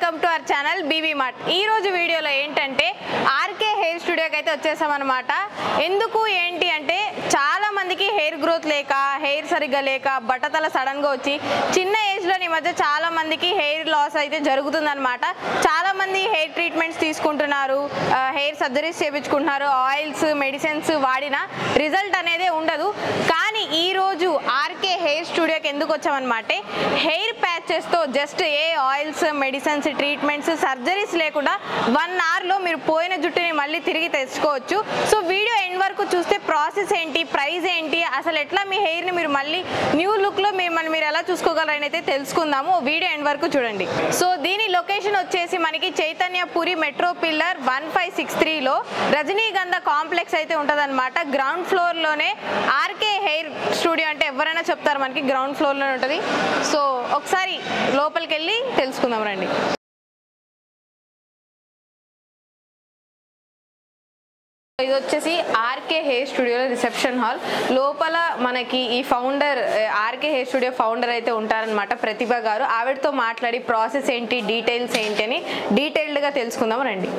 Welcome to our channel BB Mart. ఈ రోజు వీడియోలో ఏంటంటే ఆర్కే హెయిర్ స్టూడియోకి అయితే వచ్చేసామన్నమాట. ఎందుకు ఏంటి అంటే చాలా మందికి హెయిర్ గ్రోత్ లేక, హెయిర్ సరిగ్గా లేక, బట్టతల సడన్గా వచ్చి చిన్న ఏజ్లో ఈ మధ్య చాలా మందికి హెయిర్ లాస్ అయితే జరుగుతుందన్నమాట. చాలా మంది హెయిర్ ట్రీట్మెంట్స్ తీసుకుంటున్నారు, హెయిర్ సర్జరీస్ చేయించుకుంటున్నారు, ఆయిల్స్ మెడిసిన్స్ వాడిన రిజల్ట్ అనేది ఉండదు. కానీ ఈరోజు ఆర్కే హెయిర్ స్టూడియోకి ఎందుకు వచ్చామన్నమాట, హెయిర్ ప్యాచెస్తో జస్ట్ ఏ ఆయిల్స్ మెడిసిన్స్ ట్రీట్మెంట్స్ సర్జరీస్ లేకుండా 1 అవర్లో మీరు పోయిన జుట్టుని మళ్ళీ తిరిగి తెచ్చుకోవచ్చు. సో వీడియో ఎండ్ వరకు చూస్తే ప్రాసెస్ ఏంటి, ప్రైస్ ఏంటి, అసలు ఎట్లా మీ హెయిర్ని మీరు మళ్ళీ న్యూ లుక్లో మీరు ఎలా చూసుకోగలరని అయితే తెలుసుకుందాము. వీడియో ఎండ్ వరకు చూడండి. సో దీని లొకేషన్ వచ్చేసి మనకి Chaitanyapuri metro pillar 1563లో Rajnigandha complex అయితే ఉంటుందన్నమాట. గ్రౌండ్ ఫ్లోర్లోనే ఆర్కే హెయిర్ స్టూడియో అంటే ఎవరైనా చెప్తారు మనకి గ్రౌండ్ ఫ్లోర్లోనే ఉంటుంది. సో ఒకసారి లోపలికి వెళ్ళి తెలుసుకుందాం రండి. ఇది వచ్చేసి RK Hair Studio reception hall. లోపల మనకి ఈ founder, RK Hair Studio founder అయితే ఉంటారనమాట, ప్రతిభ గారు. ఆవిడతో మాట్లాడి ప్రాసెస్ ఏంటి, డీటెయిల్స్ ఏంటి అని డీటెయిల్డ్గా తెలుసుకుందాం రండి.